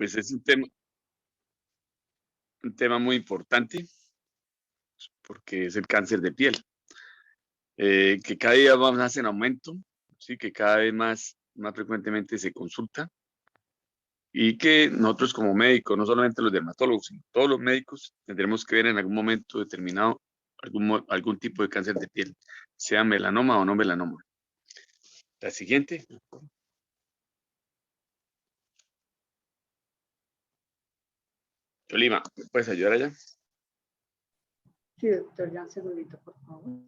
Pues es un tema muy importante porque es el cáncer de piel, que cada día va más en aumento, sí, que cada vez más frecuentemente se consulta y que nosotros como médicos, no solamente los dermatólogos, sino todos los médicos, tendremos que ver en algún momento determinado algún tipo de cáncer de piel, sea melanoma o no melanoma. La siguiente. Yolima, ¿me puedes ayudar allá? Sí, doctor, ya un segundito, por favor.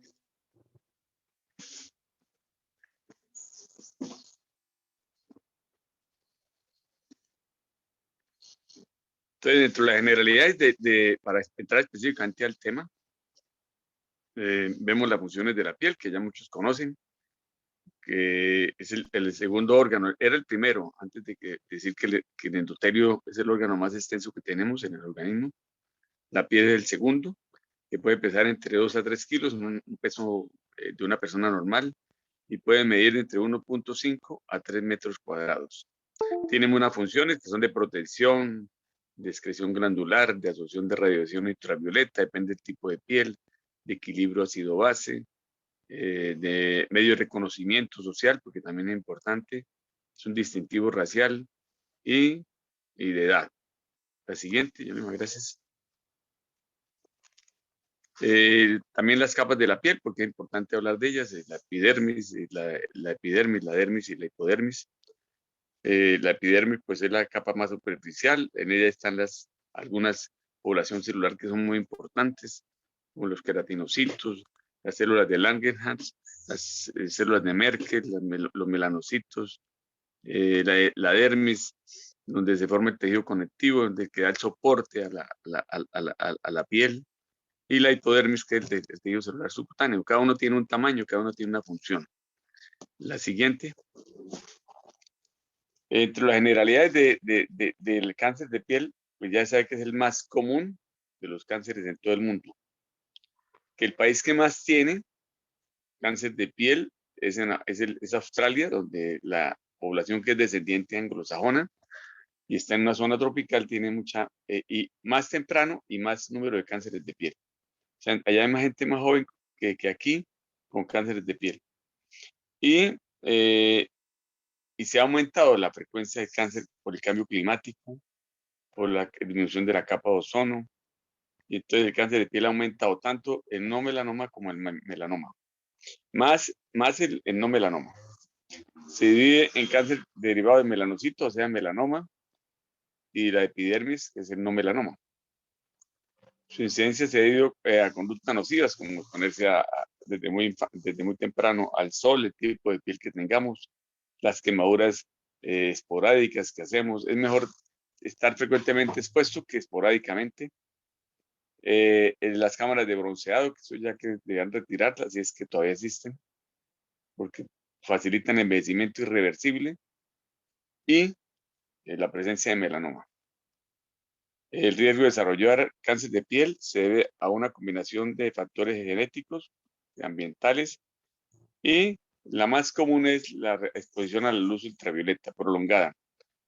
Entonces, dentro de las generalidades para entrar específicamente al tema, vemos las funciones de la piel, que ya muchos conocen, que es el segundo órgano, era el primero, antes de decir que el endotelio es el órgano más extenso que tenemos en el organismo. La piel es el segundo, que puede pesar entre 2 a 3 kilos, un peso de una persona normal, y puede medir entre 1.5 a 3 metros cuadrados. Tienen unas funciones que son de protección, de excreción glandular, de absorción de radiación ultravioleta, depende del tipo de piel, de equilibrio ácido-base, de medio de reconocimiento social, porque también es importante, es un distintivo racial y de edad. La siguiente, gracias. También las capas de la piel, porque es importante hablar de ellas, la epidermis, la dermis y la hipodermis. La epidermis pues es la capa más superficial, en ella están algunas poblaciones celular que son muy importantes, como los queratinocitos, las células de Langerhans, las células de Merkel, los melanocitos, la dermis, donde se forma el tejido conectivo, donde que da el soporte a la piel, y la hipodermis, que es el tejido celular subcutáneo. Cada uno tiene un tamaño, cada uno tiene una función. La siguiente. Entre las generalidades del cáncer de piel, pues ya sabe que es el más común de los cánceres en todo el mundo. Que el país que más tiene cáncer de piel es Australia, donde la población que es descendiente anglosajona y está en una zona tropical tiene mucha, y más temprano y más número de cánceres de piel. O sea, allá hay más gente más joven que aquí con cánceres de piel. Y se ha aumentado la frecuencia de cáncer por el cambio climático, por la disminución de la capa de ozono, y entonces el cáncer de piel ha aumentado tanto el no melanoma como el melanoma. Más el no melanoma. Se divide en cáncer derivado de melanocito, o sea, melanoma, y la epidermis, que es el no melanoma. Su incidencia se ha debido a conductas nocivas, como exponerse desde muy temprano al sol, el tipo de piel que tengamos, las quemaduras esporádicas que hacemos. Es mejor estar frecuentemente expuesto que esporádicamente. Las cámaras de bronceado, que eso ya que deberían retirarlas, si es que todavía existen, porque facilitan envejecimiento irreversible, y la presencia de melanoma. El riesgo de desarrollar cáncer de piel se debe a una combinación de factores genéticos, ambientales, y la más común es la exposición a la luz ultravioleta prolongada.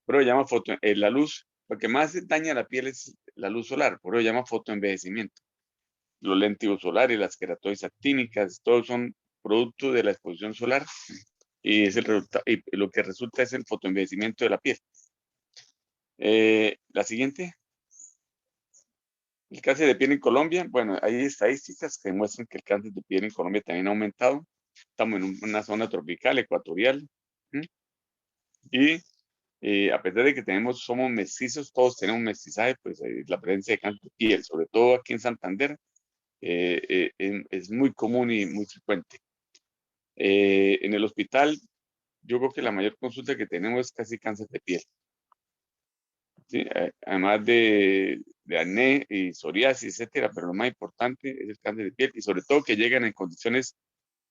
Pero llama la luz, lo que más daña la piel es la luz solar, por eso llama fotoenvejecimiento. Los lentigos solares, las queratosis actínicas, todos son producto de la exposición solar y, y lo que resulta es el fotoenvejecimiento de la piel. La siguiente. El cáncer de piel en Colombia, bueno, hay estadísticas que demuestran que el cáncer de piel en Colombia también ha aumentado. Estamos en una zona tropical, ecuatorial. Y a pesar de que somos mestizos, todos tenemos mestizaje, pues la presencia de cáncer de piel, sobre todo aquí en Santander, es muy común y muy frecuente. En el hospital, yo creo que la mayor consulta que tenemos es casi cáncer de piel. ¿Sí? Además de acné y psoriasis, etcétera, pero lo más importante es el cáncer de piel y sobre todo que llegan en condiciones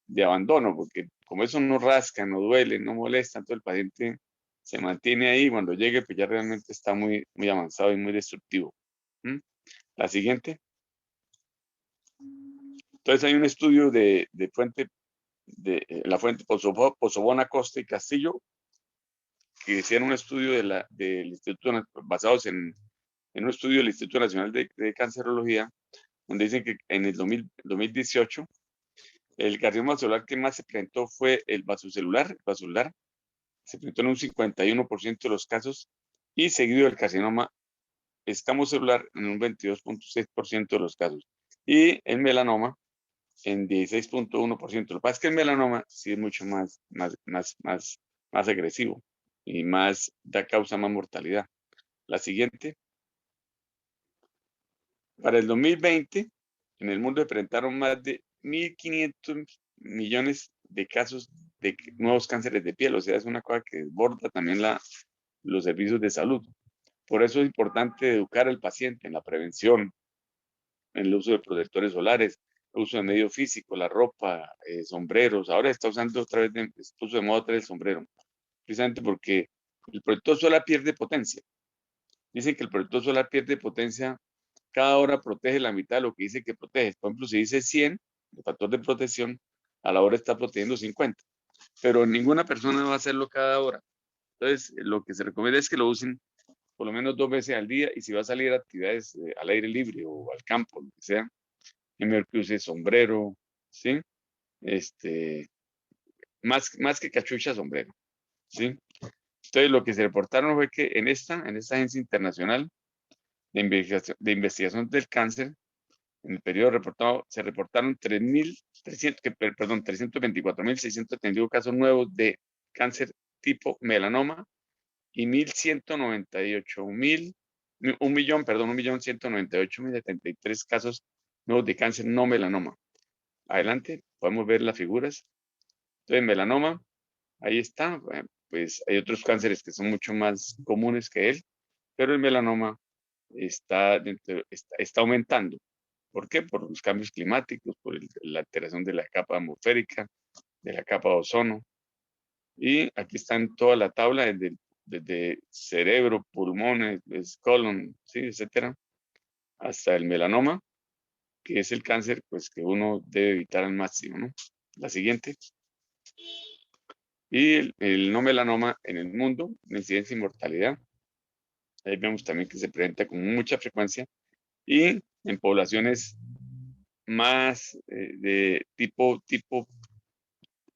de abandono, porque como eso no rasca, no duele, no molesta, entonces el paciente se mantiene ahí, cuando llegue pues ya realmente está muy, muy avanzado y muy destructivo. La siguiente. Entonces hay un estudio de la fuente Pozobón, Acosta y Castillo, que hicieron un estudio del Instituto, basados en un estudio del Instituto Nacional de Cancerología, donde dicen que en el 2018 el carcinoma celular que más se presentó fue el vasocelular, se presentó en un 51% de los casos, y seguido del carcinoma escamocelular en un 22.6% de los casos, y el melanoma en 16.1%. Lo que pasa es que el melanoma sí es mucho más agresivo y causa más mortalidad. La siguiente. Para el 2020, en el mundo se presentaron más de 1.500 millones de casos de nuevos cánceres de piel. O sea, es una cosa que desborda también los servicios de salud. Por eso es importante educar al paciente en la prevención, en el uso de protectores solares, el uso de medio físico, la ropa, sombreros. Ahora está usando otra vez, puso de moda otra vez el sombrero, precisamente porque el protector solar pierde potencia. Dicen que el protector solar pierde potencia, cada hora protege la mitad de lo que dice que protege. Por ejemplo, si dice 100, el factor de protección, a la hora está protegiendo 50. Pero ninguna persona va a hacerlo cada hora. Entonces, lo que se recomienda es que lo usen por lo menos 2 veces al día, y si va a salir a actividades al aire libre o al campo, lo que sea, es mejor que use sombrero, ¿sí? Más que cachucha, sombrero, ¿sí? Entonces, lo que se reportaron fue que en esta agencia internacional de investigación del cáncer, en el periodo reportado, se reportaron 324.631 casos nuevos de cáncer tipo melanoma, y 1.198.073 casos nuevos de cáncer no melanoma. Adelante, podemos ver las figuras. Entonces, melanoma, ahí está. Pues hay otros cánceres que son mucho más comunes que él, pero el melanoma está aumentando. ¿Por qué? Por los cambios climáticos, por la alteración de la capa atmosférica, de la capa de ozono. Y aquí está en toda la tabla, desde cerebro, pulmones, colon, ¿sí? Etcétera, hasta el melanoma, que es el cáncer pues, que uno debe evitar al máximo, ¿no? La siguiente. Y el no melanoma en el mundo, la incidencia y mortalidad. Ahí vemos también que se presenta con mucha frecuencia, y en poblaciones más de tipo,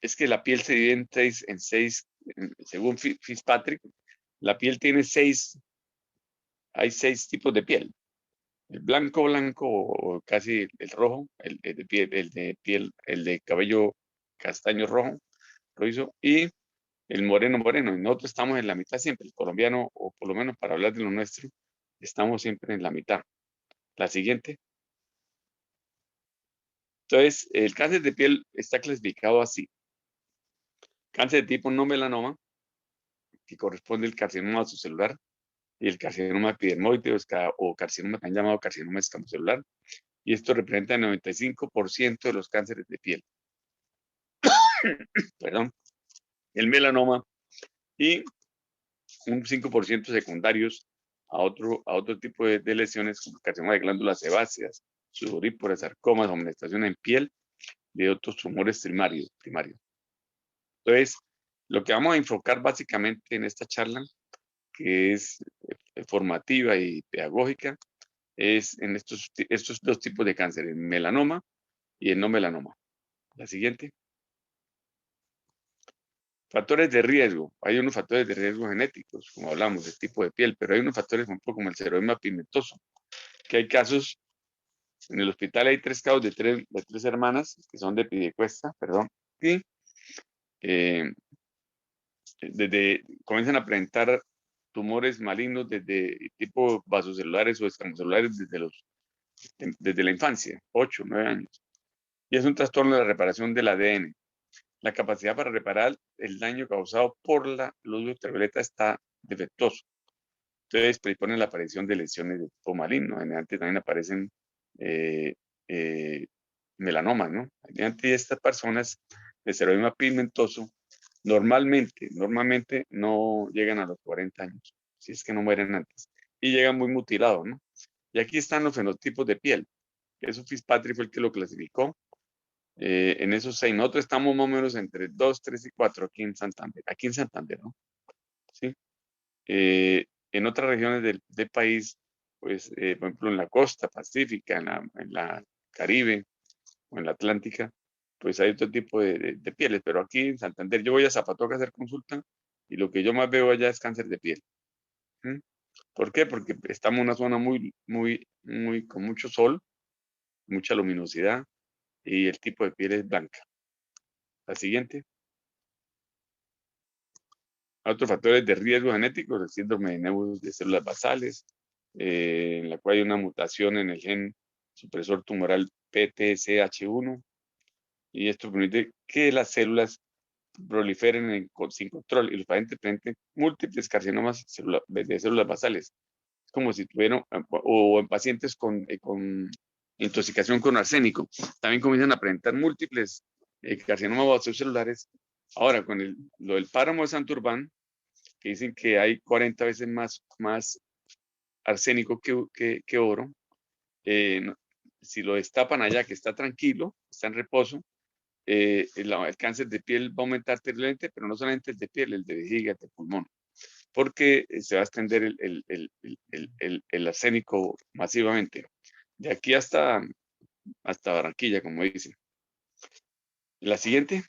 es que la piel se divide en seis, según Fitzpatrick, la piel tiene hay 6 tipos de piel. El blanco, o casi el rojo, el de cabello castaño rojo, rojizo, y el moreno. Y nosotros estamos en la mitad siempre, el colombiano, o por lo menos para hablar de lo nuestro, estamos siempre en la mitad. La siguiente. Entonces, el cáncer de piel está clasificado así. Cáncer de tipo no melanoma, que corresponde al carcinoma vasocelular, y el carcinoma epidermoide, o carcinoma también llamado carcinoma escamocelular, y esto representa el 95% de los cánceres de piel. Perdón. El melanoma, y un 5% secundarios a otro tipo de lesiones, como carcinoma de glándulas sebáceas, sudoríparas, sarcomas, aumentación en piel, de otros tumores primarios. Entonces, lo que vamos a enfocar básicamente en esta charla, que es formativa y pedagógica, es en estos 2 tipos de cáncer, el melanoma y el no melanoma. La siguiente. Factores de riesgo. Hay unos factores de riesgo genéticos, como hablamos, del tipo de piel, pero hay unos factores, por ejemplo, como el seroema pigmentoso, que hay casos, en el hospital hay 3 casos de 3 hermanas, que son de Piedecuesta, perdón, y comienzan a presentar tumores malignos desde tipo vasocelulares o escamocelulares desde la infancia, 8, 9 años. Y es un trastorno de la reparación del ADN. La capacidad para reparar el daño causado por la luz ultravioleta está defectuoso. Entonces, predispone la aparición de lesiones de tipo maligno. Antes también aparecen melanomas, ¿no? Mediante estas personas de seroema pigmentoso normalmente no llegan a los 40 años, si es que no mueren antes, y llegan muy mutilados, ¿no? Y aquí están los fenotipos de piel. Eso Fitzpatrick fue el que lo clasificó. En esos 6, nosotros estamos más o menos entre 2, 3 y 4 aquí en Santander, ¿no? ¿sí? En otras regiones del país, pues, por ejemplo, en la costa pacífica, en la Caribe o en la Atlántica, pues hay otro tipo de pieles, pero aquí en Santander yo voy a Zapatoca a hacer consulta y lo que yo más veo allá es cáncer de piel. ¿Mm? ¿Por qué? Porque estamos en una zona con mucho sol, mucha luminosidad y el tipo de piel es blanca. La siguiente. Otros factores de riesgo genético, el síndrome de Neus de células basales, en la cual hay una mutación en el gen supresor tumoral PTCH1, y esto permite que las células proliferen sin control y los pacientes presenten múltiples carcinomas de células basales. Es como si tuvieran, o en pacientes con intoxicación con arsénico, también comienzan a presentar múltiples carcinomas vasocelulares. Ahora, con lo del páramo de Santurbán, que dicen que hay 40 veces más arsénico que oro, no, si lo destapan allá, que está tranquilo, está en reposo, el cáncer de piel va a aumentar terriblemente, pero no solamente el de piel, el de vejiga, el de pulmón, porque se va a extender el arsénico masivamente. De aquí hasta Barranquilla, como dicen. La siguiente.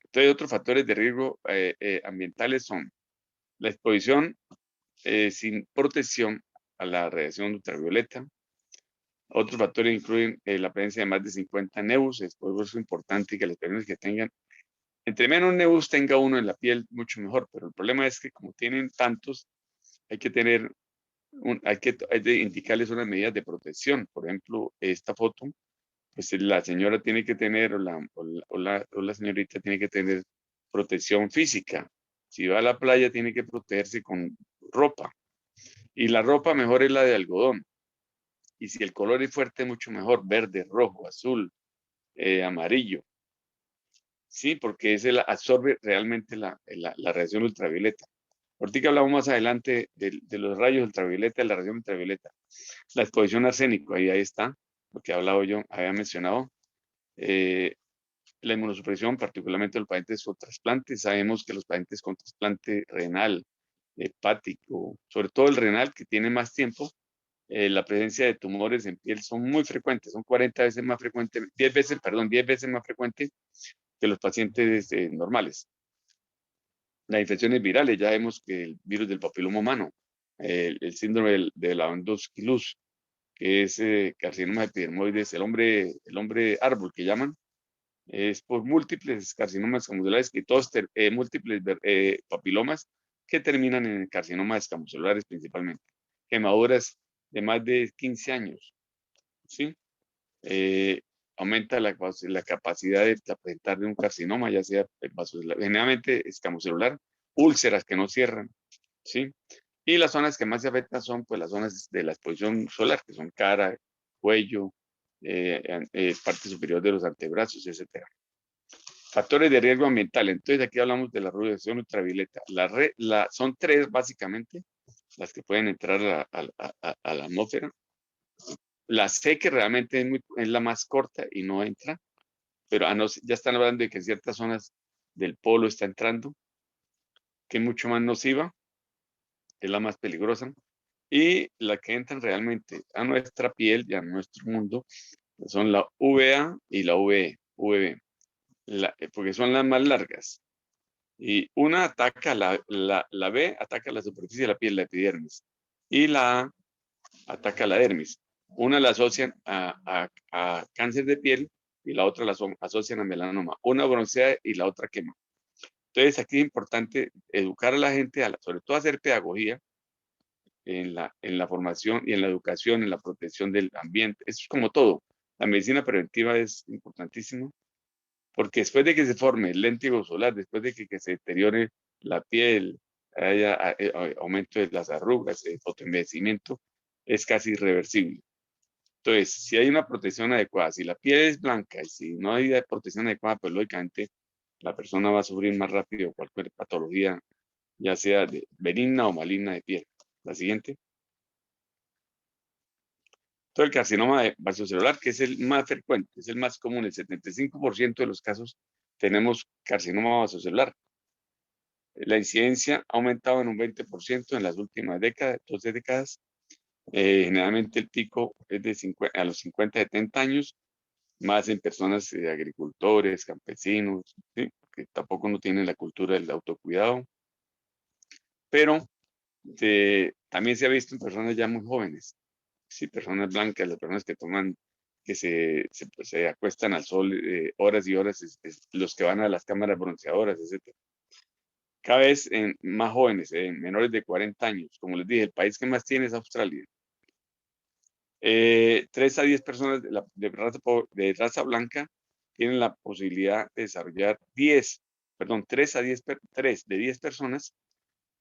Entonces, otros factores de riesgo ambientales son la exposición sin protección a la radiación ultravioleta. Otros factores incluyen la presencia de más de 50 nebus. Es por eso importante que las personas que tengan, entre menos nebus tenga uno en la piel, mucho mejor. Pero el problema es que como tienen tantos, hay que tener, hay de indicarles unas medidas de protección. Por ejemplo, esta foto, pues la señora tiene que tener, o la señorita tiene que tener protección física. Si va a la playa, tiene que protegerse con ropa. Y la ropa mejor es la de algodón. Y si el color es fuerte, mucho mejor, verde, rojo, azul, amarillo. Sí, porque ese absorbe realmente la radiación ultravioleta. Ahorita hablamos más adelante de los rayos ultravioleta, de la radiación ultravioleta. La exposición a arsénico, ahí está, lo que había mencionado. La inmunosupresión, particularmente los pacientes con trasplante. Sabemos que los pacientes con trasplante renal, hepático, sobre todo el renal, que tiene más tiempo, la presencia de tumores en piel son muy frecuentes, son 40 veces más frecuentes, 10 veces más frecuentes que los pacientes normales. Las infecciones virales, ya vemos que el virus del papiloma humano, el síndrome de la Luz, que es carcinoma epidermoides, el hombre árbol que llaman, es por múltiples carcinomas escamocelulares y todos múltiples papilomas que terminan en carcinomas escamocelulares principalmente. Quemaduras de más de 15 años, ¿sí? Aumenta la capacidad de presentar de un carcinoma, ya sea generalmente escamocelular, úlceras que no cierran, ¿sí? Y las zonas que más se afectan son pues las zonas de la exposición solar, que son cara, cuello, parte superior de los antebrazos, etcétera. Factores de riesgo ambiental. Entonces aquí hablamos de la radiación ultravioleta. Son tres básicamente las que pueden entrar a la atmósfera. La C, que realmente es la más corta y no entra, pero ya están hablando de que en ciertas zonas del polo está entrando, que es mucho más nociva, es la más peligrosa. Y la que entran realmente a nuestra piel y a nuestro mundo son la UVA y la VB, porque son las más largas. Y una ataca, la B ataca la superficie de la piel, la epidermis, y la A ataca la dermis. Una la asocian a cáncer de piel y la otra la asocian a melanoma. Una broncea y la otra quema. Entonces aquí es importante educar a la gente, sobre todo hacer pedagogía en la formación y en la educación, en la protección del ambiente. Eso es como todo. La medicina preventiva es importantísimo porque después de que se forme el léntigo solar, después de que se deteriore la piel, haya aumento de las arrugas, fotoenvejecimiento, es casi irreversible. Entonces, si hay una protección adecuada, si la piel es blanca y si no hay protección adecuada, pues lógicamente la persona va a sufrir más rápido cualquier patología, ya sea benigna o maligna de piel. La siguiente. Todo el carcinoma vasocelular, que es el más frecuente, es el más común, el 75% de los casos tenemos carcinoma vasocelular. La incidencia ha aumentado en un 20% en las últimas décadas, 12 décadas. Generalmente el pico es a los 50, 70 años, más en personas agricultores, campesinos, ¿sí? Que tampoco no tienen la cultura del autocuidado. Pero también se ha visto en personas ya muy jóvenes, sí, personas blancas, las personas que toman, que se acuestan al sol horas y horas, los que van a las cámaras bronceadoras, etc. Cada vez más jóvenes, menores de 40 años. Como les dije, el país que más tiene es Australia. 3 a 10 personas de raza blanca tienen la posibilidad de desarrollar 3 de 10 personas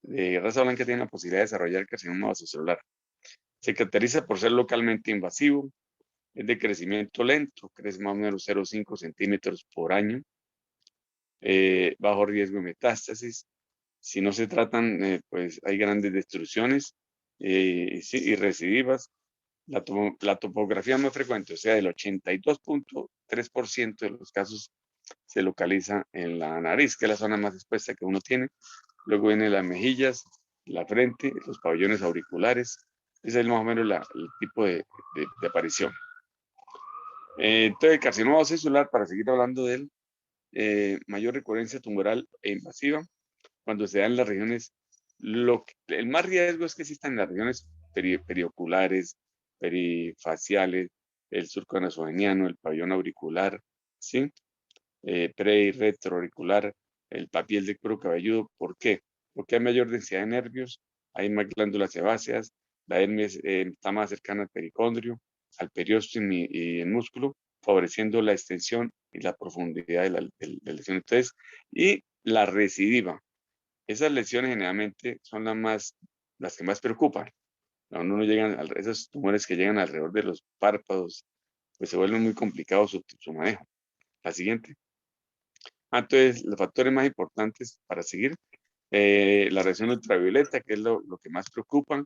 de raza blanca tienen la posibilidad de desarrollar carcinoma vasocelular. Se caracteriza por ser localmente invasivo, es de crecimiento lento, crece más o menos 0,5 centímetros por año, bajo riesgo de metástasis. Si no se tratan, pues hay grandes destrucciones y recidivas. La topografía más frecuente, o sea, el 82.3% de los casos se localiza en la nariz, que es la zona más expuesta que uno tiene. Luego vienen las mejillas, la frente, los pabellones auriculares. Ese es más o menos el tipo de aparición. Entonces, el carcinoma celular, para seguir hablando de él, mayor recurrencia tumoral e invasiva, cuando se da en las regiones, el más riesgo es que existan en las regiones perioculares, perifaciales, el surco nasogeniano, el pabellón auricular, ¿sí? Pre y retroauricular, el papiel de cuero cabelludo. ¿Por qué? Porque hay mayor densidad de nervios, hay más glándulas sebáceas, la hermes está más cercana al pericondrio, al periósteo y el músculo, favoreciendo la extensión y la profundidad de la lesión. Entonces, y la recidiva. Esas lesiones generalmente son las que más preocupan. Cuando uno llegan esos tumores que llegan alrededor de los párpados, pues se vuelve muy complicado su manejo. La siguiente. Entonces, los factores más importantes para seguir, la radiación ultravioleta, que es lo que más preocupa,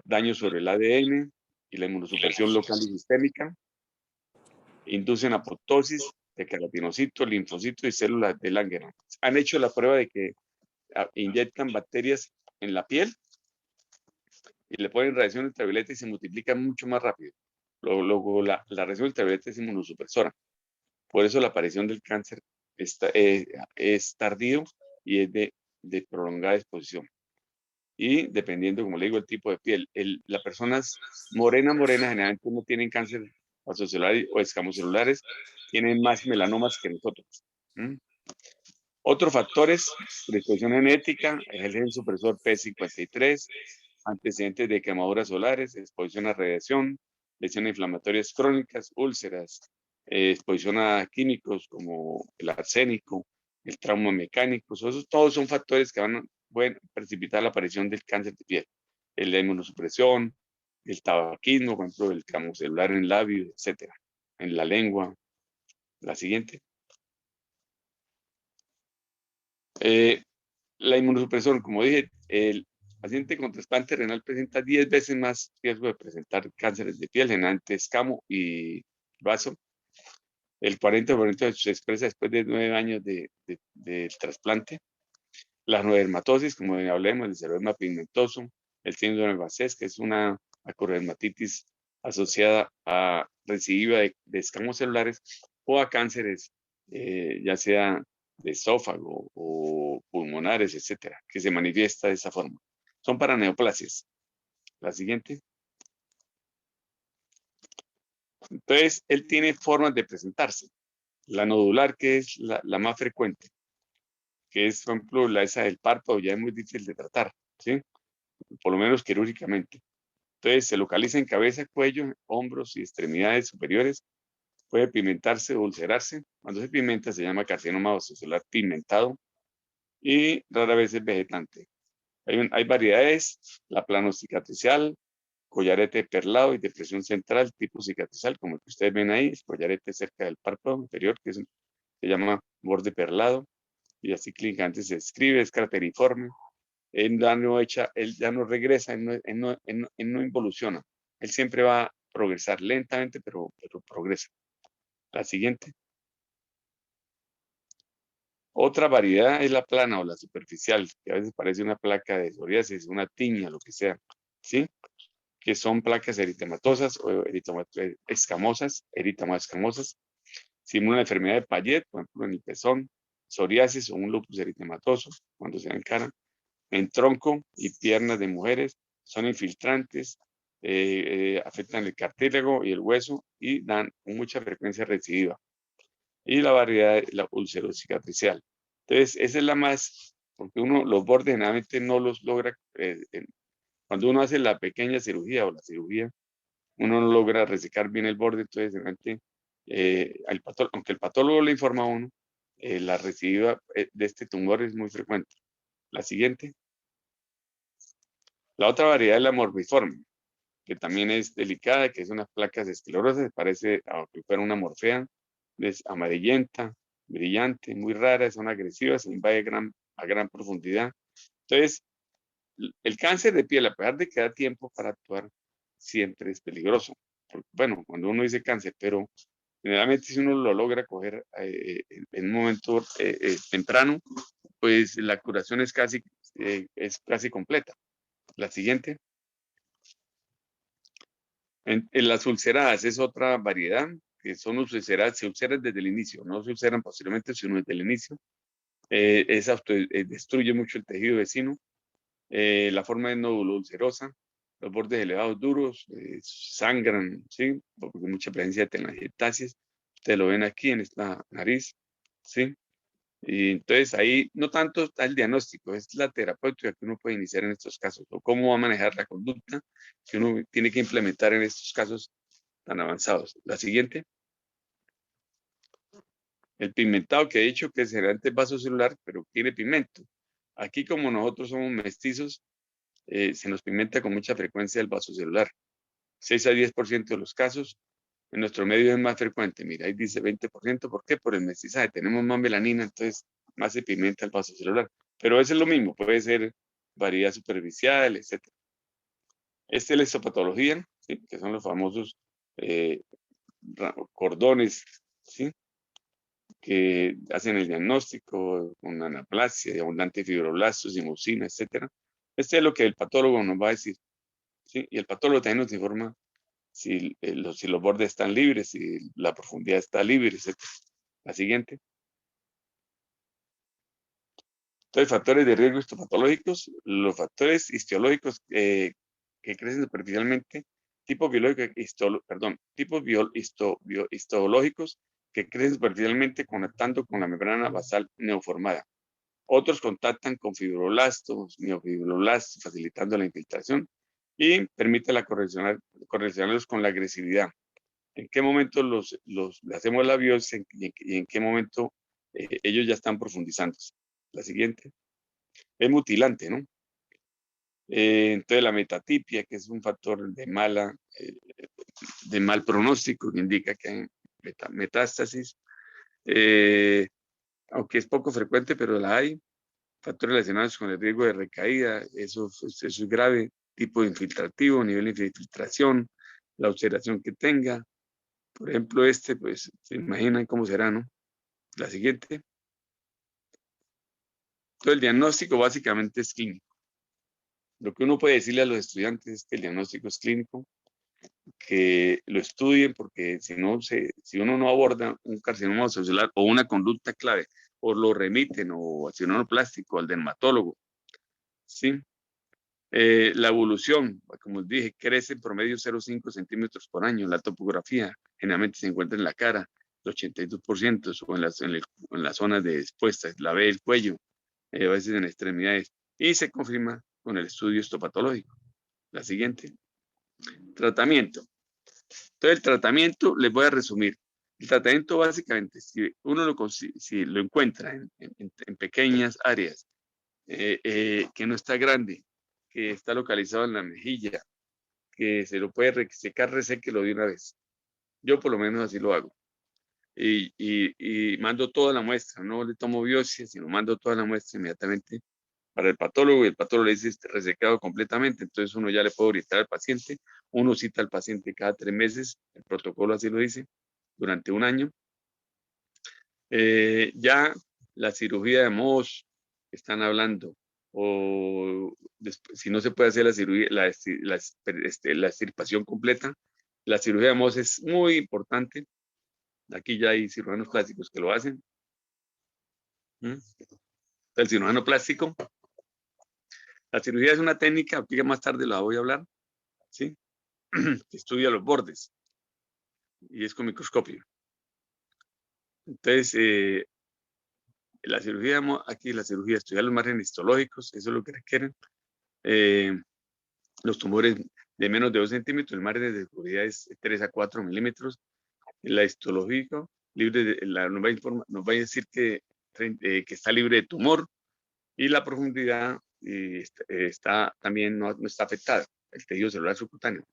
daño sobre el ADN y la inmunosupresión local y sistémica, inducen apoptosis de queratinocitos, linfocitos y células de Langerhans. Han hecho la prueba de que inyectan bacterias en la piel y le ponen radiación ultravioleta y se multiplican mucho más rápido. Luego, la radiación ultravioleta es inmunosupresora. Por eso la aparición del cáncer es tardío y es de prolongada exposición. Y dependiendo, como le digo, el tipo de piel. Las personas morenas generalmente no tienen cáncer vasocelular o escamocelulares, tienen más melanomas que nosotros. Otros factores, predisposición genética, es el gen supresor P53, antecedentes de quemaduras solares, exposición a radiación, lesiones inflamatorias crónicas, úlceras, exposición a químicos como el arsénico, el trauma mecánico, esos todos son factores que pueden precipitar la aparición del cáncer de piel. La inmunosupresión, el tabaquismo, por ejemplo, el camocelular en labios, etcétera, en la lengua. La siguiente. La inmunosupresión, como dije, el paciente con trasplante renal presenta 10 veces más riesgo de presentar cánceres de piel, generalmente escamo y vaso. El 40% se expresa después de 9 años del trasplante. La nodermatosis, como hablemos, el seroderma pigmentoso, el síndrome de Behçet, que es una acrodermatitis asociada a recidiva de escamos celulares o a cánceres, ya sea de esófago o pulmonares, etcétera, que se manifiesta de esa forma. Son para neoplasias. La siguiente. Entonces, él tiene formas de presentarse. La nodular, que es la más frecuente, que es, por ejemplo, esa del párpado, ya es muy difícil de tratar, ¿sí? Por lo menos quirúrgicamente. Entonces, se localiza en cabeza, cuello, hombros y extremidades superiores. Puede pigmentarse o ulcerarse. Cuando se pigmenta se llama carcinoma vasocelular pigmentado y rara vez es vegetante. Hay variedades, la planocicatricial, collarete perlado y depresión central tipo cicatrizal, como el que ustedes ven ahí, es collarete cerca del párpado inferior, que se llama borde perlado, y así clínicamente se describe, es crateriforme. Él ya no regresa, él no involuciona. Él siempre va a progresar lentamente, pero progresa. La siguiente. Otra variedad es la plana o la superficial, que a veces parece una placa de psoriasis, una tiña, lo que sea, ¿sí? Que son placas eritematosas o escamosas, simula una enfermedad de Payet, por ejemplo, en el pezón, psoriasis o un lupus eritematoso, cuando se dan cara, en tronco y piernas de mujeres, son infiltrantes, afectan el cartílago y el hueso y dan con mucha frecuencia recidiva. Y la variedad, la ulcerocicatricial. Entonces, esa es la más, porque uno los bordes generalmente no los logra, cuando uno hace la pequeña cirugía o la cirugía, uno no logra resecar bien el borde, entonces realmente, aunque el patólogo le informa a uno, la recidiva de este tumor es muy frecuente. La siguiente. La otra variedad es la morbiforme, que también es delicada, que es unas placas esclerosas, parece que fuera una morfea, es amarillenta, brillante, muy rara, son agresivas, se invade a gran profundidad. Entonces, el cáncer de piel, a pesar de que da tiempo para actuar, siempre es peligroso. Bueno, cuando uno dice cáncer, pero generalmente si uno lo logra coger en un momento temprano, pues la curación es casi completa. La siguiente. En las ulceradas es otra variedad, que son ulceradas, se ulceran desde el inicio, no se ulceran posteriormente, sino desde el inicio. Destruye mucho el tejido vecino. La forma es nódulo ulcerosa, los bordes elevados duros, sangran, ¿sí? Porque mucha presencia de telangiectasias. Ustedes lo ven aquí en esta nariz, ¿sí? Y entonces ahí no tanto está el diagnóstico, es la terapéutica que uno puede iniciar en estos casos, o cómo va a manejar la conducta que uno tiene que implementar en estos casos tan avanzados. La siguiente. El pigmentado que he dicho que es generalmente vasocelular, pero tiene pigmento. Aquí como nosotros somos mestizos, se nos pigmenta con mucha frecuencia el vasocelular. 6 a 10% de los casos. En nuestro medio es más frecuente. Mira, ahí dice 20%. ¿Por qué? Por el mestizaje. Tenemos más melanina, entonces más se pigmenta el vasocelular. Pero eso es lo mismo. Puede ser variedad superficial, etc. Esta es la histopatología, ¿sí? Que son los famosos cordones, ¿sí? Que hacen el diagnóstico con anaplasia, abundante fibroblastos, y mucina, etc. Este es lo que el patólogo nos va a decir, ¿sí? Y el patólogo también nos informa si los bordes están libres, si la profundidad está libre, etc. La siguiente. Entonces, factores de riesgo histopatológicos, los factores histológicos que crecen superficialmente, tipos histológicos que crecen superficialmente conectando con la membrana basal neoformada. Otros contactan con fibroblastos, miofibroblastos, facilitando la infiltración y permite correlacionarlos con la agresividad. ¿En qué momento le hacemos la biopsia y en qué momento ellos ya están profundizándose? La siguiente. Es mutilante, ¿no? Entonces la metatipia, que es un factor de mal pronóstico, que indica que hay metástasis, aunque es poco frecuente, pero la hay. Factores relacionados con el riesgo de recaída, eso es grave, tipo infiltrativo, nivel de infiltración, la observación que tenga. Por ejemplo, pues se imaginan cómo será, ¿no? La siguiente. Todo el diagnóstico básicamente es clínico. Lo que uno puede decirle a los estudiantes es que el diagnóstico es clínico, que lo estudien, porque si uno no aborda un carcinoma celular o una conducta clave, o lo remiten o al cirujano plástico, al dermatólogo, ¿sí? La evolución, como les dije, crece en promedio 0,5 centímetros por año. La topografía generalmente se encuentra en la cara, el 82%, o en las zonas de expuestas, la B del cuello, a veces en extremidades, y se confirma con el estudio histopatológico. La siguiente. Tratamiento. Entonces, el tratamiento, les voy a resumir. El tratamiento básicamente, si lo encuentra en pequeñas áreas, que no está grande, que está localizado en la mejilla, que se lo puede resecar, reséquelo de una vez. Yo por lo menos así lo hago. Y mando toda la muestra, no le tomo biopsia, sino mando toda la muestra inmediatamente para el patólogo, y el patólogo le dice resecado completamente. Entonces uno ya le puede orientar al paciente, uno cita al paciente cada 3 meses, el protocolo así lo dice, durante un año. Ya La cirugía de Mohs, están hablando, o después, si no se puede hacer la cirugía, la extirpación completa, la cirugía de Mohs es muy importante. Aquí ya hay cirujanos plásticos que lo hacen. El cirujano plástico. La cirugía es una técnica, que más tarde la voy a hablar, ¿sí? Que estudia los bordes y es con microscopio. Entonces, la cirugía, aquí la cirugía, estudiar los márgenes histológicos, eso es lo que requieren. Los tumores de menos de 2 centímetros, el margen de seguridad es 3 a 4 milímetros. La histológica, libre de, nos va a decir que está libre de tumor, y la profundidad está también no está afectada, el tejido celular subcutáneo.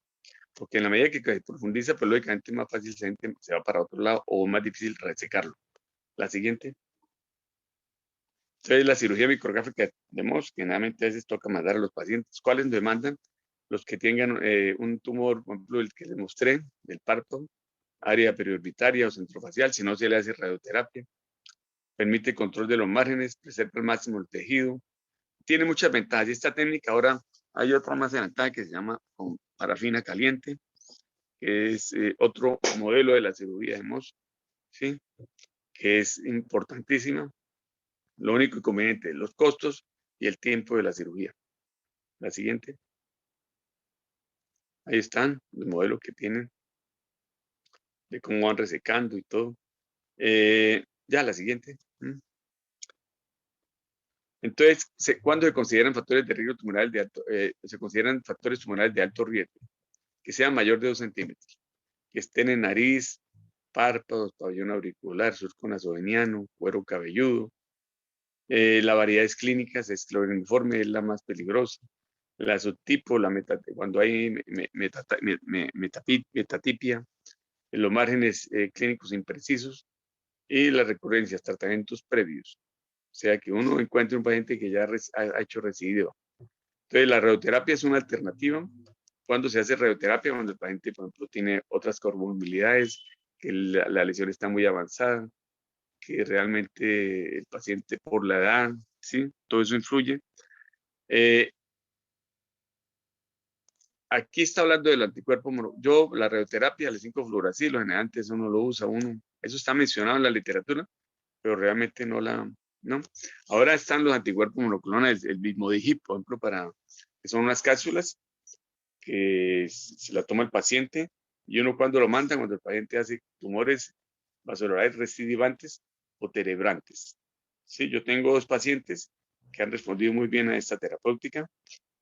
Porque en la medida que se profundiza, pues lógicamente más fácil se va para otro lado o más difícil resecarlo. La siguiente. Entonces, la cirugía micrográfica de Mohs, que generalmente a veces toca mandar a los pacientes. ¿Cuáles demandan? Los que tengan un tumor, por ejemplo, el que les mostré, del párpado, área periorbitaria o centrofacial, si no se le hace radioterapia. Permite control de los márgenes, preserva al máximo el tejido. Tiene muchas ventajas. Y esta técnica ahora hay otra más adelantada que se llama con parafina caliente, que es otro modelo de la cirugía de Mohs, ¿sí? Que es importantísima. Lo único inconveniente, los costos y el tiempo de la cirugía. La siguiente. Ahí están los modelos que tienen, de cómo van resecando y todo. Ya, la siguiente. Entonces, ¿cuándo se consideran factores de riesgo tumoral de alto, se consideran factores tumorales de alto riesgo? Que sean mayor de 2 centímetros, que estén en nariz, párpados, pabellón auricular, surco nasogeniano, cuero cabelludo. La variedades clínicas, es cloreniforme, es la más peligrosa. La subtipo, cuando hay metatipia, los márgenes clínicos imprecisos y las recurrencias, tratamientos previos. O sea, que uno encuentre un paciente que ya ha hecho recidivo. Entonces, la radioterapia es una alternativa. Cuando se hace radioterapia, cuando el paciente, por ejemplo, tiene otras comorbilidades, que la lesión está muy avanzada, que realmente el paciente por la edad, ¿sí? Todo eso influye. Aquí está hablando del anticuerpo. Yo, la radioterapia, el 5-fluoracil, los generantes, eso no lo usa uno. Eso está mencionado en la literatura, pero realmente no. Ahora están los anticuerpos monoclonales, el Bismodihib, por ejemplo, que son unas cápsulas que se la toma el paciente y uno cuando lo manda, cuando el paciente hace tumores vasculares recidivantes o terebrantes. Sí, yo tengo 2 pacientes que han respondido muy bien a esta terapéutica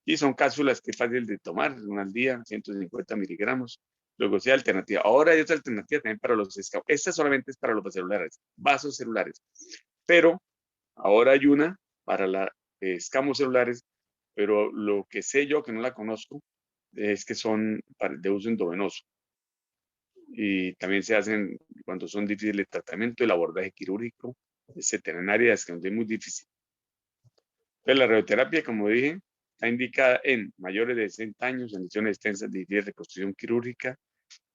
y son cápsulas que es fácil de tomar, una al día, 150 miligramos. Luego sea alternativa. Ahora hay otra alternativa también para los escamos. Esta solamente es para los vasos celulares. Pero ahora hay una para los escamos celulares, pero lo que sé yo, que no la conozco, es que son de uso endovenoso. Y también se hacen cuando son difíciles de tratamiento, el abordaje quirúrgico, etcétera, en áreas que es muy difícil. Entonces, la radioterapia, como dije, está indicada en mayores de 60 años, en lesiones extensas de reconstrucción quirúrgica,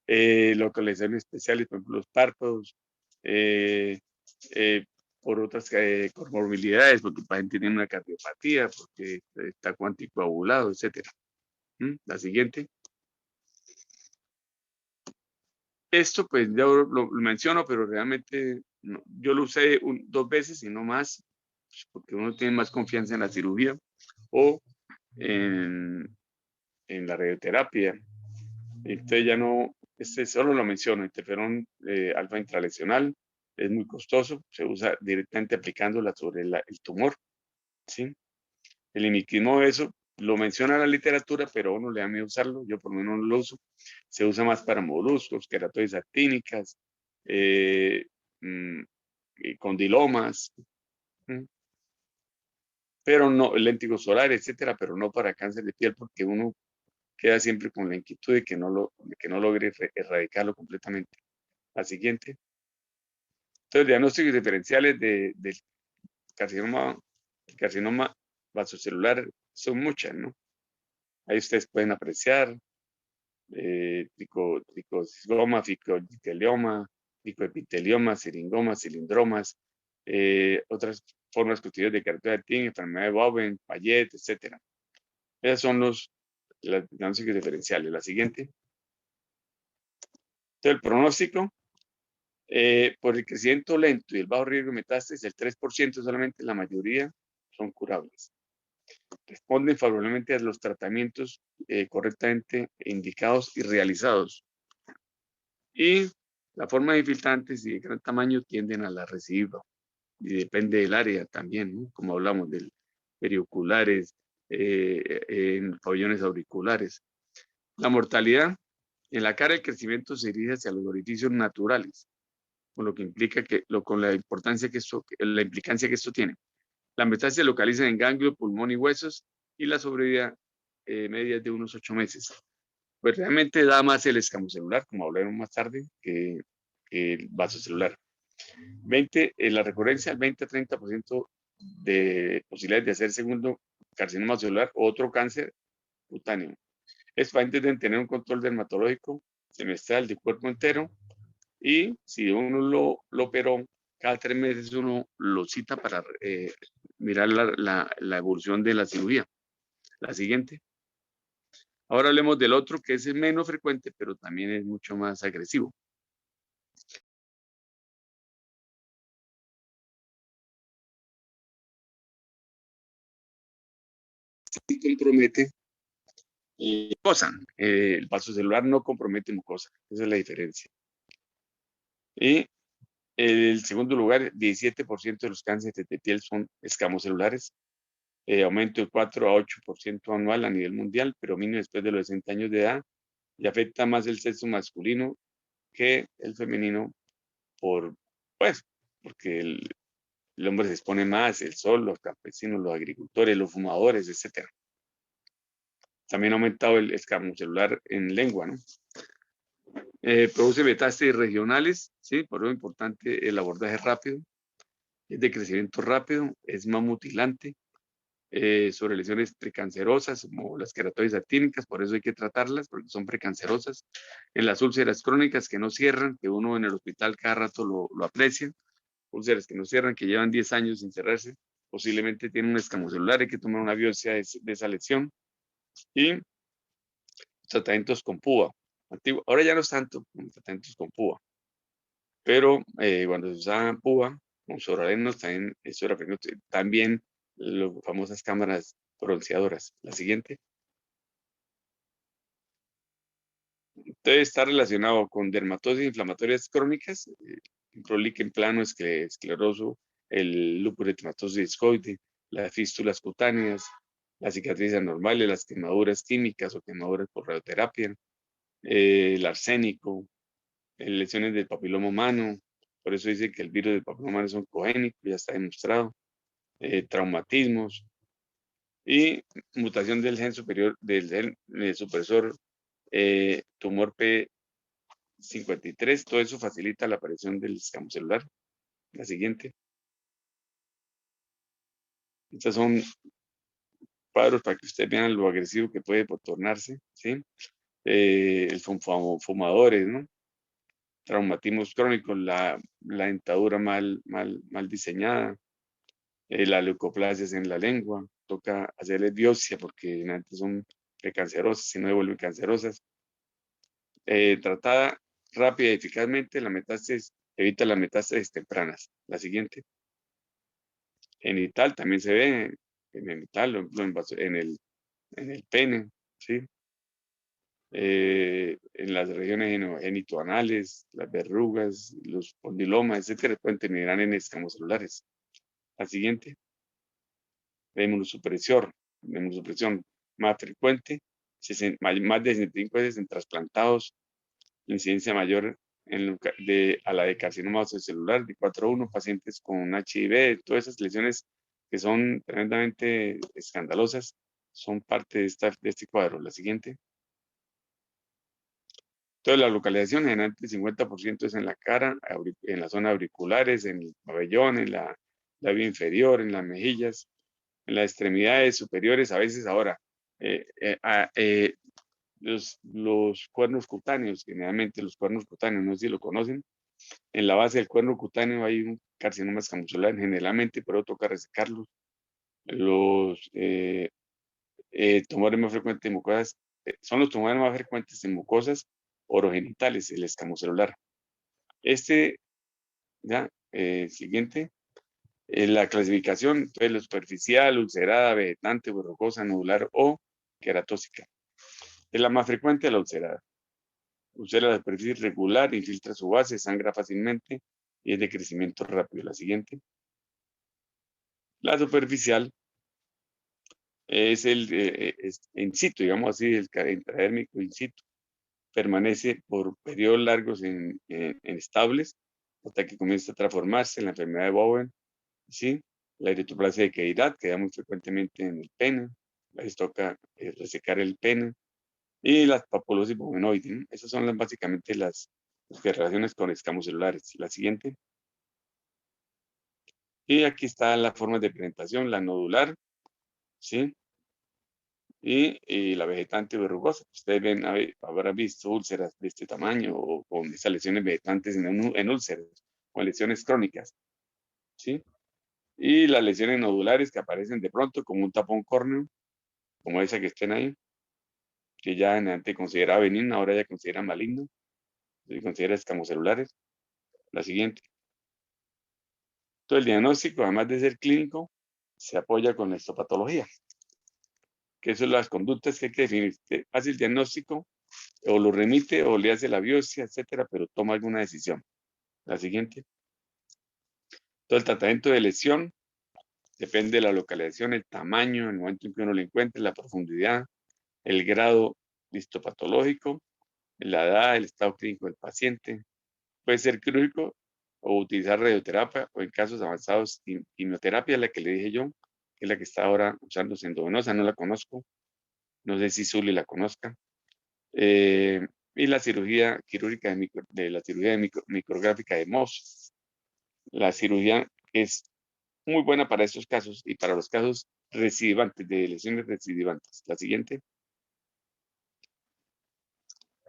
localizaciones especiales, por ejemplo, los párpados, eh, por otras comorbilidades, porque el paciente tiene una cardiopatía, porque está anticoagulado, etcétera. La siguiente. Esto, pues, yo lo menciono, pero realmente no, yo lo usé 2 veces y no más, porque uno tiene más confianza en la cirugía o en la radioterapia. Entonces ya no, solo lo menciono, interferón alfa intralesional, es muy costoso, se usa directamente aplicándola sobre el tumor, ¿sí? El imiquismo, eso lo menciona la literatura, pero uno le da miedo usarlo, yo por lo menos no lo uso. Se usa más para moluscos, queratosis actínicas, condilomas, pero no, léntigos solares, etcétera, pero no para cáncer de piel, porque uno queda siempre con la inquietud de que no logre erradicarlo completamente. La siguiente. Entonces, diagnósticos diferenciales del carcinoma vasocelular son muchas, ¿no? Ahí ustedes pueden apreciar tricosoma, ficoditelioma, tricoepitelioma, siringomas, cilindromas, otras formas cotidianas de carditis, enfermedad de Bowen, Payet, etc. Esas son las diagnósticos diferenciales. La siguiente. Entonces, el pronóstico, por el crecimiento lento y el bajo riesgo de metástasis, el 3% solamente, la mayoría son curables. Responden favorablemente a los tratamientos correctamente indicados y realizados. Y la forma de infiltrantes y de gran tamaño tienden a la recidiva. Y depende del área también, ¿no? Como hablamos del perioculares, en pabellones auriculares. La mortalidad, en la cara el crecimiento se dirige hacia los orificios naturales, con lo que implica con la importancia la implicancia que esto tiene. La metástasis se localiza en ganglio, pulmón y huesos, y la sobrevida media es de unos 8 meses. Pues realmente da más el escamocelular, como hablaremos más tarde, que el vasocelular. La recurrencia, el 20 a 30% de posibilidades de hacer segundo carcinoma celular o otro cáncer cutáneo. Estos pacientes deben tener un control dermatológico semestral del cuerpo entero, y si uno lo operó, cada 3 meses uno lo cita para mirar la evolución de la cirugía. La siguiente. Ahora hablemos del otro, que es el menos frecuente, pero también es mucho más agresivo. Sí compromete mucosa. El vasocelular no compromete mucosa. Esa es la diferencia. Y el segundo lugar, 17% de los cánceres de piel son escamocelulares. Aumento de 4 a 8% anual a nivel mundial, pero mínimo después de los 60 años de edad, y afecta más el sexo masculino que el femenino, porque el hombre se expone más, el sol, los campesinos, los agricultores, los fumadores, etc. También ha aumentado el escamocelular en lengua, ¿no? Produce metástasis regionales, ¿sí? Por eso es importante el abordaje rápido, es de crecimiento rápido, es más mutilante, sobre lesiones precancerosas, como las queratosis actínicas, por eso hay que tratarlas, porque son precancerosas. En las úlceras crónicas que no cierran, que uno en el hospital cada rato lo aprecia, úlceras que no cierran, que llevan 10 años sin cerrarse, posiblemente tienen un escamocelular, hay que tomar una biopsia de esa lesión. Y tratamientos con púa. Ahora ya no es tanto como tratamientos con púa, pero cuando se usaban púa, con soralenos, también las famosas cámaras bronceadoras. La siguiente. Entonces está relacionado con dermatosis inflamatorias crónicas, lichen plano, escleroso, el lúpus eritematoso discoide, las fístulas cutáneas, las cicatrices anormales, las quemaduras químicas o quemaduras por radioterapia, el arsénico, lesiones del papiloma humano. Por eso dice que el virus del papiloma humano es oncogénico, ya está demostrado. Traumatismos y mutación del gen superior, del gen supresor, tumor P53. Todo eso facilita la aparición del escamocelular. La siguiente. Estos son cuadros para que ustedes vean lo agresivo que puede tornarse, ¿sí? Fumadores, ¿no? Traumatismos crónicos, la dentadura mal diseñada, las leucoplasias en la lengua, toca hacerles biopsia porque antes son precancerosas, si no devuelven cancerosas. Tratada rápida y eficazmente, la metástasis evita las metástasis tempranas. La siguiente. Genital también se ve, en genital, en el pene, ¿sí? En las regiones genitoanales, las verrugas, los condilomas, etcétera, pueden terminar en escamocelulares. La siguiente. La inmunosupresión más frecuente, más de 65 veces en trasplantados, la incidencia mayor a la de carcinoma celular de 4 a 1, pacientes con HIV, todas esas lesiones que son tremendamente escandalosas, son parte de este cuadro. La siguiente. Entonces, la localización generalmente el 50% es en la cara, en la zona auriculares, en el pabellón, en la labio inferior, en las mejillas, en las extremidades superiores, a veces ahora. Los cuernos cutáneos, generalmente los cuernos cutáneos, no sé si lo conocen, en la base del cuerno cutáneo hay un carcinoma escamocelular, generalmente, pero toca resecarlos. Los tumores más frecuentes en mucosas son los tumores más frecuentes en mucosas orogenitales, el escamocelular. Siguiente. La clasificación, entonces, la superficial, ulcerada, vegetante, verrucosa, nodular o queratóxica. Es la más frecuente, la ulcerada. Ulcera la superficie irregular, infiltra su base, sangra fácilmente y es de crecimiento rápido. La siguiente. La superficial es es in situ, digamos así, el intradérmico in situ. Permanece por periodos largos en estables hasta que comienza a transformarse en la enfermedad de Bowen, ¿sí? La eritroplasia de Queyrad, que da muy frecuentemente en el pene. Les toca resecar el pene. Y las papulosis bovinoides, ¿no? Esas son básicamente las relaciones con escamocelulares. La siguiente. Y aquí está la forma de presentación, la nodular, ¿sí? Y la vegetante verrugosa. Ustedes ven, habrán visto úlceras de este tamaño o con esas lesiones vegetantes en úlceras o lesiones crónicas, ¿sí? Y las lesiones nodulares que aparecen de pronto como un tapón córneo, como esa que estén ahí, que ya antes consideraba benigna, ahora ya considera maligno, se considera escamocelulares. La siguiente. Todo el diagnóstico, además de ser clínico, se apoya con la histopatología, que son las conductas que hay que definir. Hace el diagnóstico, o lo remite, o le hace la biopsia, etcétera, pero toma alguna decisión. La siguiente. Todo el tratamiento de lesión depende de la localización, el tamaño, el momento en que uno lo encuentre, la profundidad, el grado histopatológico, la edad, el estado clínico del paciente. Puede ser quirúrgico o utilizar radioterapia o en casos avanzados quimioterapia, la que le dije yo, que es la que está ahora usándose endovenosa, no la conozco, no sé si Zully la conozca. Y la cirugía quirúrgica de la cirugía micrográfica de Mohs. La cirugía es muy buena para estos casos y para los casos recidivantes, de lesiones recidivantes. La siguiente.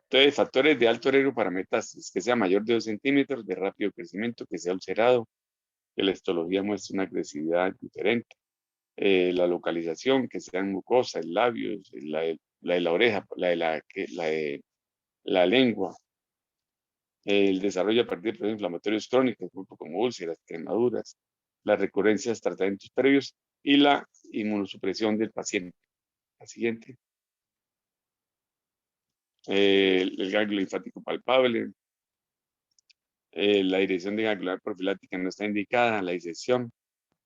Entonces, factores de alto riesgo para metástasis, que sea mayor de 2 centímetros, de rápido crecimiento, que sea ulcerado, que la histología muestre una agresividad diferente. La localización, que sea en mucosa, el labio, la de la oreja, la de la lengua. El desarrollo a partir de procesos inflamatorios crónicos, como úlceras, quemaduras, las recurrencias, tratamientos previos y la inmunosupresión del paciente. La siguiente. El ganglio linfático palpable. La dirección de gangliar profiláctica no está indicada, la disección.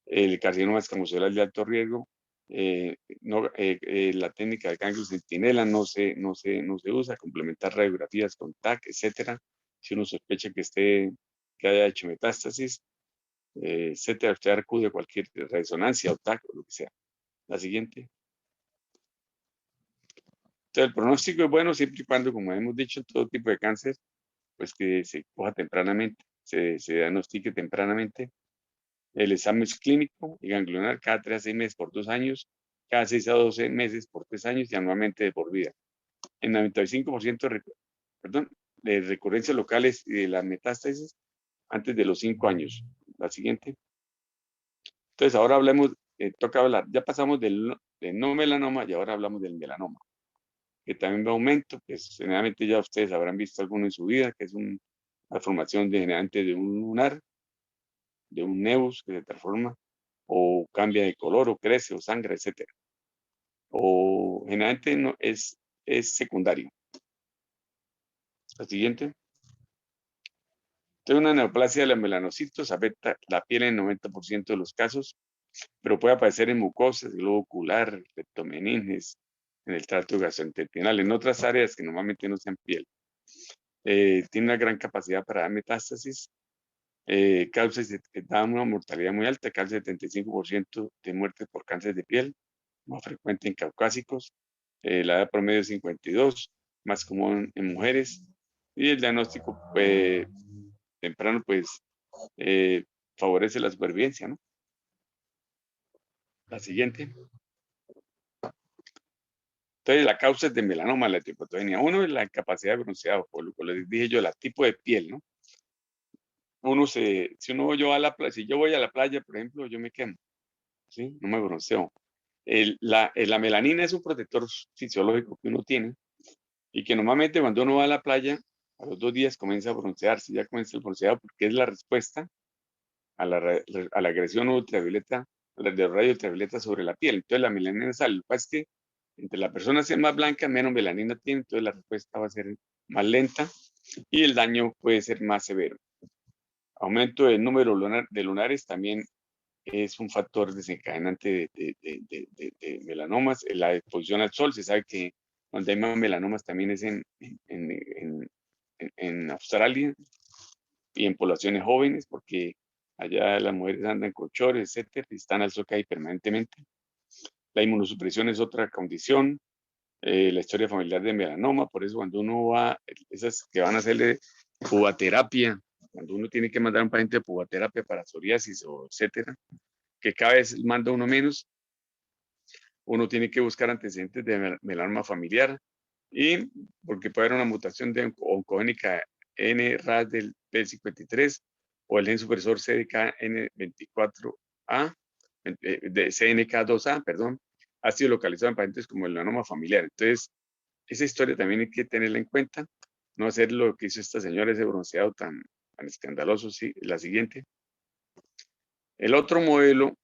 El carcinoma escamocelular de alto riesgo. La técnica de ganglio centinela no se usa. Complementar radiografías con TAC, etcétera. Si uno sospecha que haya hecho metástasis, etcétera, usted acude a cualquier resonancia o TAC o lo que sea. La siguiente. Entonces, el pronóstico es bueno siempre y cuando, como hemos dicho, en todo tipo de cáncer, pues que se coja tempranamente, se diagnostique tempranamente. El examen es clínico y ganglionar cada 3 a 6 meses por 2 años, cada 6 a 12 meses por 3 años y anualmente de por vida. En 95% de recurrencias locales y de las metástasis antes de los 5 años. La siguiente. Entonces, ahora hablemos, toca hablar, ya pasamos del no melanoma y ahora hablamos del melanoma, que también va a aumento, pues generalmente ya ustedes habrán visto alguno en su vida, que es una formación degenerante de un lunar, de un nebus que se transforma, o cambia de color, o crece, o sangra, etcétera. O generalmente no, es secundario. La siguiente. Entonces, una neoplasia de los melanocitos afecta la piel en 90% de los casos, pero puede aparecer en mucosas, globo ocular, leptomeninges, en el tracto gastrointestinal, en otras áreas que normalmente no sean piel. Tiene una gran capacidad para dar metástasis, da una mortalidad muy alta, causa 75% de muertes por cáncer de piel, más frecuente en caucásicos, la edad promedio es 52, más común en mujeres, y el diagnóstico temprano pues favorece la supervivencia, ¿no? La siguiente. Entonces, la causa es de melanoma, la triptopenia. Uno es la incapacidad de bronceado, por lo que les dije yo, el tipo de piel, ¿no? si yo a la playa, si yo voy a la playa, por ejemplo, yo me quemo, ¿sí? No me bronceo. La melanina es un protector fisiológico que uno tiene y que normalmente cuando uno va a la playa, a los 2 días comienza a broncearse, ya comienza el bronceado porque es la respuesta a la agresión ultravioleta, de rayos ultravioleta sobre la piel. Entonces la melanina sale. Lo que pasa es que entre la persona sea más blanca, menos melanina tiene, entonces la respuesta va a ser más lenta y el daño puede ser más severo. Aumento del número de lunares también es un factor desencadenante de melanomas. La exposición al sol, se sabe que donde hay más melanomas también es en Australia y en poblaciones jóvenes, porque allá las mujeres andan con chores, etcétera, y están al sol ahí permanentemente. La inmunosupresión es otra condición. La historia familiar de melanoma, por eso cuando uno va, esas que van a hacerle pubaterapia, cuando uno tiene que mandar a un paciente de pubaterapia para psoriasis o etcétera, que cada vez manda uno menos, uno tiene que buscar antecedentes de melanoma familiar y porque puede haber una mutación de oncogénica NRAS del P53 o el gen supresor CDKN24A, de CNK2A, perdón, ha sido localizado en pacientes como el melanoma familiar. Entonces, esa historia también hay que tenerla en cuenta, no hacer lo que hizo esta señora, ese bronceado tan escandaloso. Sí, la siguiente. El otro modelo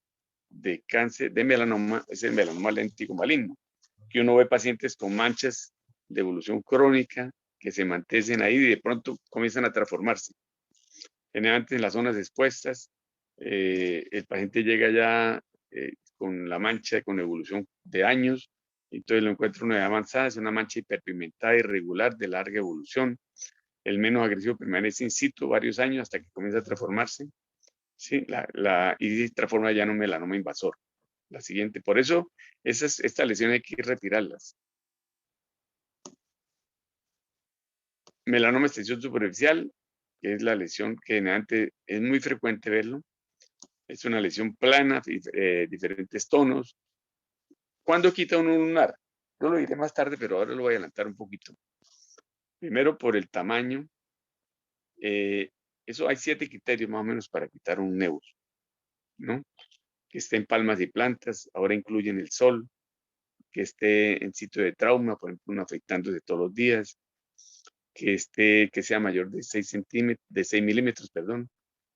de cáncer de melanoma es el melanoma léntico maligno, que uno ve pacientes con manchas de evolución crónica que se mantienen ahí y de pronto comienzan a transformarse. Generalmente en las zonas expuestas, el paciente llega ya con la mancha, con evolución de años, entonces lo encuentra una edad avanzada, es una mancha hiperpigmentada irregular de larga evolución. El menos agresivo permanece in situ varios años hasta que comienza a transformarse. Sí, y transforma ya en un melanoma invasor. La siguiente. Por eso, estas lesiones hay que retirarlas. Melanoma extensión superficial, que es la lesión que generalmente es muy frecuente verlo. Es una lesión plana, diferentes tonos. ¿Cuándo quita uno un lunar? Yo lo diré más tarde, pero ahora lo voy a adelantar un poquito. Primero, por el tamaño. Eso hay 7 criterios más o menos para quitar un nebus, ¿no? Que esté en palmas y plantas, ahora incluyen el sol, que esté en sitio de trauma, por ejemplo, uno afectándose todos los días, que sea mayor de 6 centímetros, de 6 milímetros, perdón,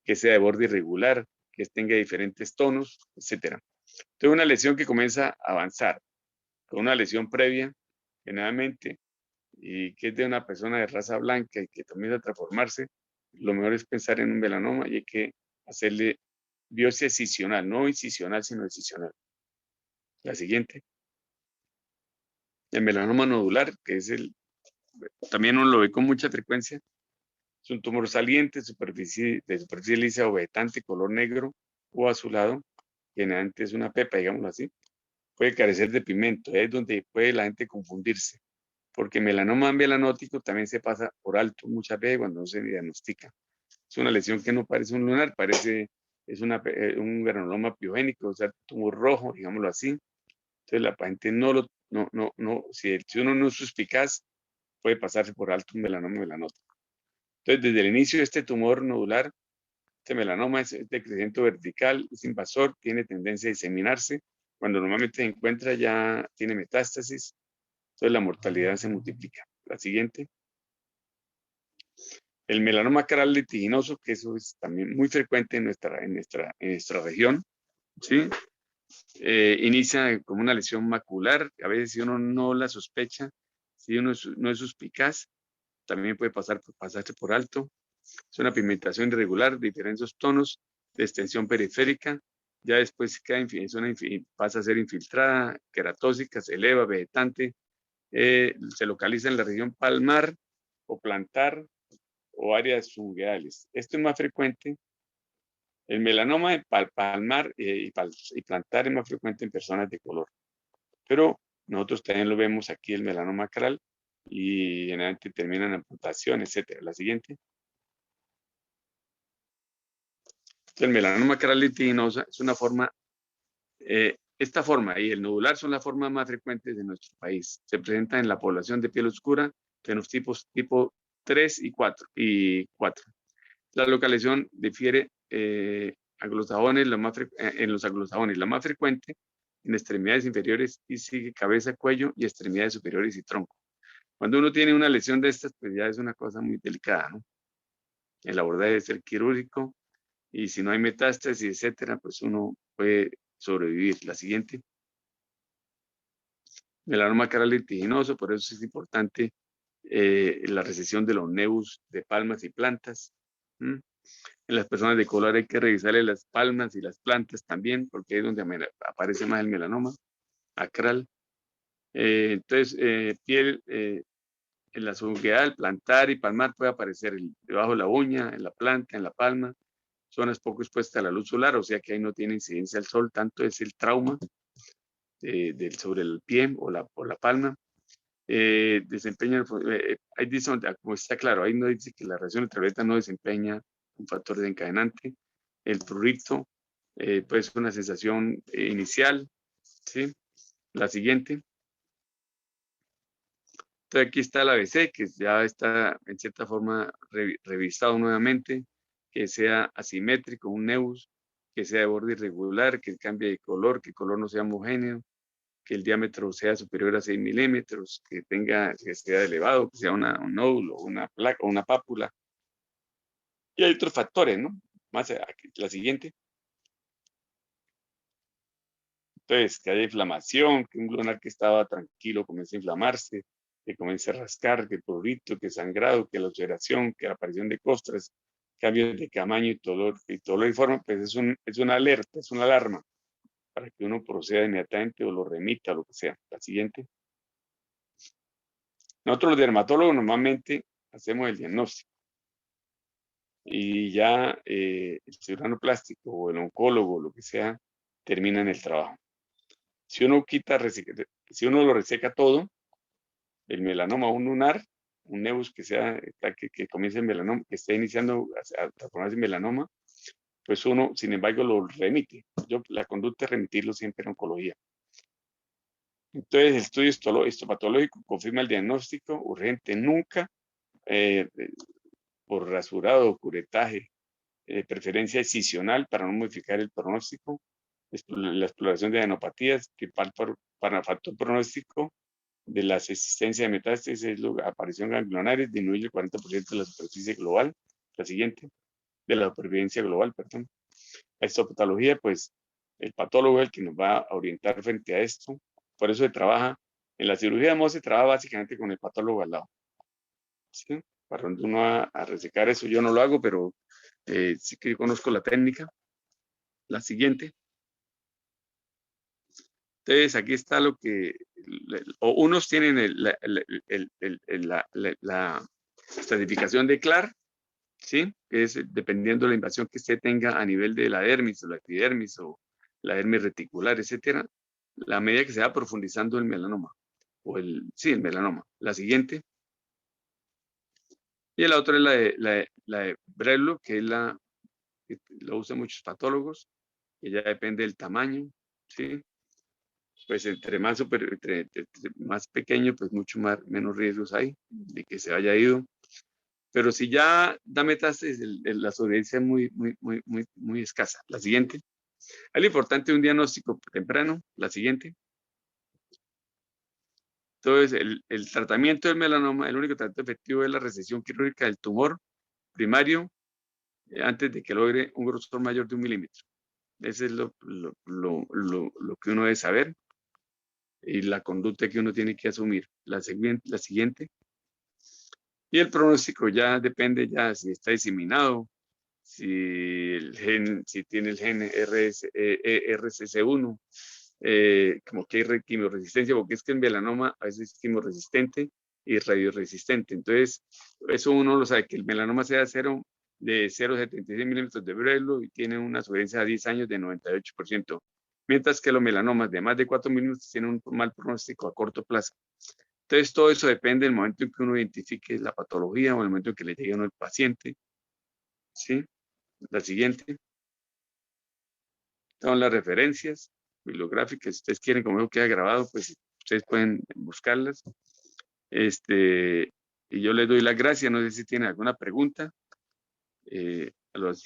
que sea de borde irregular, que tenga diferentes tonos, etcétera. Entonces, una lesión que comienza a avanzar con una lesión previa, generalmente, y que es de una persona de raza blanca y que comienza a transformarse, lo mejor es pensar en un melanoma y hay que hacerle biopsia excisional, no incisional, sino excisional. La siguiente. El melanoma nodular, que es también uno lo ve con mucha frecuencia. Es un tumor saliente, de superficie lisa o vegetante, color negro o azulado. Generalmente es una pepa, digámoslo así. Puede carecer de pigmento, es donde puede la gente confundirse. Porque melanoma melanótico también se pasa por alto muchas veces cuando no se diagnostica. Es una lesión que no parece un lunar, es un granuloma piogénico, o sea, tumor rojo, digámoslo así. Entonces la gente si uno no es suspicaz, puede pasarse por alto un melanoma melanótico. Entonces, desde el inicio de este tumor nodular, este melanoma es de crecimiento vertical, es invasor, tiene tendencia a diseminarse. Cuando normalmente se encuentra ya tiene metástasis, entonces la mortalidad se multiplica. La siguiente. El melanoma caral litiginoso, que eso es también muy frecuente en nuestra región, ¿sí? Inicia como una lesión macular, a veces si uno no la sospecha, si uno no es suspicaz, también puede pasarse por alto. Es una pigmentación irregular, diferentes tonos de extensión periférica, ya después pasa a ser infiltrada, queratóxica, se eleva, vegetante, se localiza en la región palmar o plantar o áreas fungueales. Esto es más frecuente. El melanoma de palmar y plantar es más frecuente en personas de color. Pero nosotros también lo vemos aquí, el melanoma caral, y generalmente termina en amputación, etcétera. La siguiente. El melanoma caral litiginosa es una forma, esta forma y el nodular son las formas más frecuentes de nuestro país. Se presenta en la población de piel oscura, fenotipos tipo 3 y 4. La localización difiere anglosajones, en los anglosajones, la más frecuente en extremidades inferiores y sigue cabeza, cuello y extremidades superiores y tronco. Cuando uno tiene una lesión de estas, pues ya es una cosa muy delicada, ¿no? El abordaje debe ser quirúrgico y si no hay metástasis, etcétera, pues uno puede sobrevivir. La siguiente. Melanoma caral litiginoso, por eso es importante la recesión de los nebus de palmas y plantas. En las personas de color hay que revisarle las palmas y las plantas también, porque es donde aparece más el melanoma acral. Entonces, piel en la subungueal, plantar y palmar puede aparecer debajo de la uña, en la planta, en la palma, zonas poco expuestas a la luz solar, o sea que ahí no tiene incidencia el sol, tanto es el trauma sobre el pie o la palma. Desempeña, ahí dice, como está claro, ahí no dice que la reacción ultravioleta no desempeña un factor desencadenante. El prurito, pues una sensación inicial, ¿sí? La siguiente. Entonces aquí está el ABC, que ya está en cierta forma revisado nuevamente, que sea asimétrico, un nebus, que sea de borde irregular, que cambie de color, que el color no sea homogéneo, que el diámetro sea superior a 6 milímetros, que sea elevado, que sea un nódulo, una placa, una pápula. Y hay otros factores, ¿no? Más aquí, la siguiente. Entonces, que haya inflamación, que un lunar que estaba tranquilo comience a inflamarse, que comience a rascar, que prurito, que sangrado, que la ulceración, que la aparición de costras, cambios de tamaño y todo lo informe, pues es una alerta, es una alarma para que uno proceda inmediatamente o lo remita, o lo que sea. La siguiente. Nosotros los dermatólogos normalmente hacemos el diagnóstico y ya el cirujano plástico o el oncólogo, lo que sea, terminan el trabajo. Si uno lo reseca todo, el melanoma, un lunar, un nebus que comience el melanoma, que esté iniciando a transformarse en melanoma, pues uno, sin embargo, lo remite. La conducta es remitirlo siempre en oncología. Entonces, el estudio histopatológico confirma el diagnóstico urgente, nunca por rasurado o curetaje, preferencia excisional para no modificar el pronóstico, la exploración de adenopatías, que para factor pronóstico de las existencias de metástasis es la aparición ganglionares, disminuye el 40% de la superficie global, la siguiente, de la supervivencia global, perdón. La histopatología, pues, el patólogo es el que nos va a orientar frente a esto, por eso se trabaja, en la cirugía de Mohs se trabaja básicamente con el patólogo al lado, ¿sí? Para donde uno va a resecar eso, yo no lo hago, pero sí que yo conozco la técnica. La siguiente. Entonces, aquí está lo que, unos tienen la estratificación de Clark, ¿sí? Que es dependiendo de la invasión que usted tenga a nivel de la dermis o la epidermis o la dermis reticular, etcétera, la medida que se va profundizando el melanoma, el melanoma. La siguiente. Y la otra es la de Breslow, que es que lo usan muchos patólogos, que ya depende del tamaño, ¿sí? Pues entre más pequeño, pues menos riesgos hay de que se haya ido. Pero si ya da metástasis, la sobrevivencia es muy escasa. La siguiente. Es lo importante un diagnóstico temprano. La siguiente. Entonces, el tratamiento del melanoma, el único tratamiento efectivo es la resección quirúrgica del tumor primario antes de que logre un grosor mayor de 1 milímetro. Ese es lo que uno debe saber y la conducta que uno tiene que asumir. La siguiente. Y el pronóstico ya depende ya si está diseminado, si tiene el gen RCC1, como que hay quimioresistencia, porque es que el melanoma a veces es quimioresistente y radioresistente. Entonces, eso uno lo sabe, que el melanoma sea de 0,76 milímetros de Breslow y tiene una sobrevivencia a 10 años de 98%, mientras que los melanomas de más de 4 milímetros tienen un mal pronóstico a corto plazo. Entonces, todo eso depende del momento en que uno identifique la patología o el momento en que le llegue a uno el paciente. ¿Sí? La siguiente. Son las referencias bibliográficas. Si ustedes quieren, como eso queda grabado, pues ustedes pueden buscarlas. Y yo les doy las gracias. No sé si tienen alguna pregunta. a los